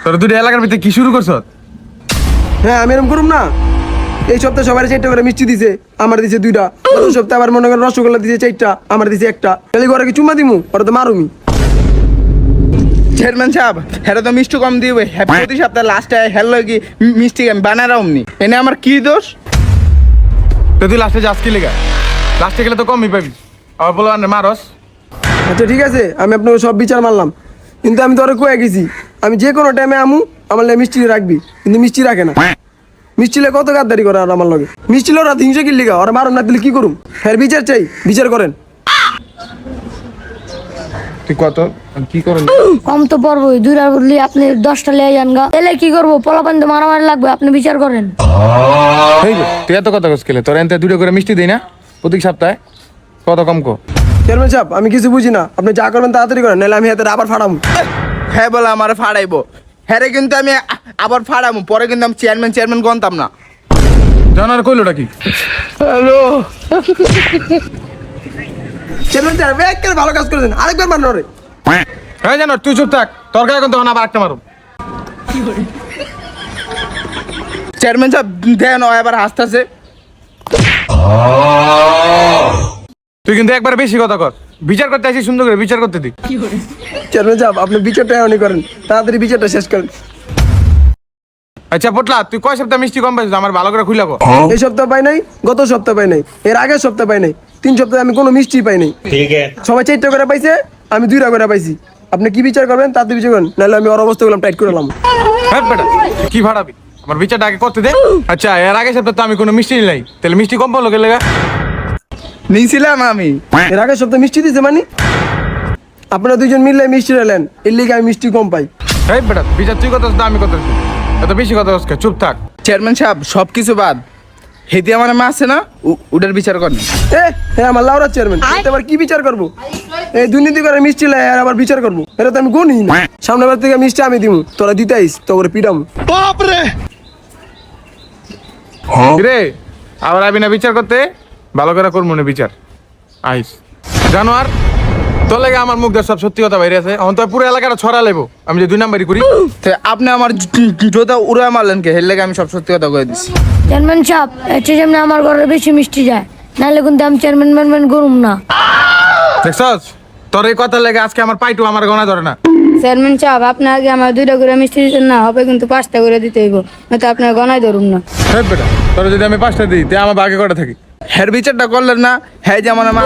তোর দুটো এলাকার ভিতরে কি শুরু করছ? হ্যাঁ আমি এরকম করুম না। এই সপ্তাহে সবাই 4টা করে মিষ্টি দিছে, আমার দিছে 2টা। গত সপ্তাহে আবার মনে করেন রসগোল্লা দিছে 4টা, আমার দিছে 1টা। খালি ঘরে কি চুম্মা দিমু, ওরা তো মারুমি। চেয়ারম্যান সাহেব হেরা তো মিষ্টি কম দিবে, প্রতি সপ্তাহে লাস্টে হেল কি মিষ্টি আমি বানায় রামনি, এনে আমার কি দোষ? তো তুই লাস্টে যাস কি লেগা? লাস্টে গেলে তো কমই পাবি, আবার বলো আনে মারস। আচ্ছা ঠিক আছে, আমি আপনাকে সব বিচার মানলাম, কিন্তু আমি তো ওরা কয়ে গেছি আমি যে কোনো টাইমে আমু আমার লাগে মিষ্টি রাখবি, কিন্তু মিষ্টি রাখে না। মিষ্টিলে কত গাদ্দারি করে আর আমার লগে। মিষ্টিলে ওরা 300 কিল লিগা, ওরা মারুম না দিলে কি করুম? হ্যাঁ বিচার চাই, বিচার করেন। তুই কত কি করেন? কম তো পড়বই, 2টা বললি আপনি 10টা লিয়ে যান গা। এলে কি করবো, পোলাপান তো মারামারি লাগবে, আপনি বিচার করেন। তুই এত কথা কস খেলে, তোর এনতে 2টা করে মিষ্টি দিই না প্রতি সপ্তাহে? কত কম কো? চেয়ারম্যান সাহেব আমি কিছু বুঝি না, আপনি যা করবেন তাড়াতাড়ি করেন, নাহলে আমি হাতে আবার ফাড়ামু। হ্যাঁ বলে আমার ফাড়াইবো, হ্যাঁ কিন্তু আমি আবার ফাড়াবো, পরে কিন্তু আমি চেয়ারম্যান গন্তাম না। জানার কইলোটা কি? হ্যালো চেয়ারম্যান সাহেব একবার ভালো কাজ করেছেন, আরেকবার মারনো রে। হ্যাঁ জানো, তুই চুপ থাক, তোর গায়ে কিন্তু আবার একটা মারুম। চেয়ারম্যান সাহেব দেন ও এবার হাসতেছে। তুই কিন্তু একবার বেশি কথা কর, বিচার করতে আসি সুন্দর করে বিচার করতে দি। চেয়ারম্যান সাহেব আপনি বিচারটা এমনই করেন, তাড়াতাড়ি বিচারটা শেষ করেন। আচ্ছা পটলা, তুই কয় সপ্তাহ মিষ্টি কম পাইছিস আমার ভালো করে খুইলাবো। এই সপ্তাহ পাই নাই, গত সপ্তাহ পাই নাই, এর আগের সপ্তাহ পাই নাই, 3 সপ্তাহে আমি কোনো মিষ্টি পাই নাই। সবাই 4টা করে পাইছে, আমি 2টা করে পাইছি। আপনি কি বিচার করবেন তাতে বিচার করেন, নাহলে আমি ওর অবস্থা করলাম টাইট করে এলাম। হ্যাঁ বেটা, তুই কি ভাড়াবি? আমার বিচারটা আগে করতে দে। আচ্ছা এর আগে সপ্তাহে তো আমি কোনো মিষ্টি নিলাই, তাহলে মিষ্টি কম পাবো লেগা? নিয়েছিলাম আমি। এর আগের সপ্তাহে মিষ্টি দিছে মানে? আপনারা 2জন মিললে মিষ্টি নিলেন, এর লিগে আমি মিষ্টি কম পাই। এই বেটা, বিচার তুই কথা আমি কথা, এত বেশি কথা হচ্ছে, চুপ থাক। চেয়ারম্যান সাহেব সব কিছু বাদ, হেদি আমার মা আছে না, ওটার বিচার করেন। হ্যাঁ আমার লাউরা চেয়ারম্যান, এবার কি বিচার করবো? এই দুর্নীতি করে মিষ্টি লাই আর আবার বিচার করবো, এটা তো আমি গুনি না। সামনের বার থেকে মিষ্টি আমি দিমু, তোরা দিতে আইস, তো করে পিটাম। রে আবার আবি না বিচার করতে? ভালো করে করবো না বিচার, আইস। জানোয়ার, তোর লাগে আমার মুখ সব সত্যি কথা বাইরে আছে, এখন তো পুরো এলাকাটা ছড়া লেবো আমি যে 2 নাম্বারই করি। তো আপনি আমার জোতা উড়ে মারলেন কে? হের লেগে আমি সব সত্যি কথা কয়ে দিচ্ছি। চেয়ারম্যান সাহেব এর যেমন আমার ঘরে বেশি মিষ্টি যায়, নাহলে কিন্তু আমি চেয়ারম্যান করুম না। দেখছস, তোর এই কথা লেগে আজকে আমার পাইটু আমার গনা ধরে না। চেয়ারম্যান সাহেব আপনি আগে আমার 2টা করে মিষ্টি দিচ্ছেন না, হবে কিন্তু 5টা করে দিতে হইব, নয়তো আপনার গনায় ধরুন না। বেটা, তোর যদি আমি 5টা দিই তে আমার ভাগে কটা থাকি? হের বিচারটা করলেন না, হ্যাঁ যে আমার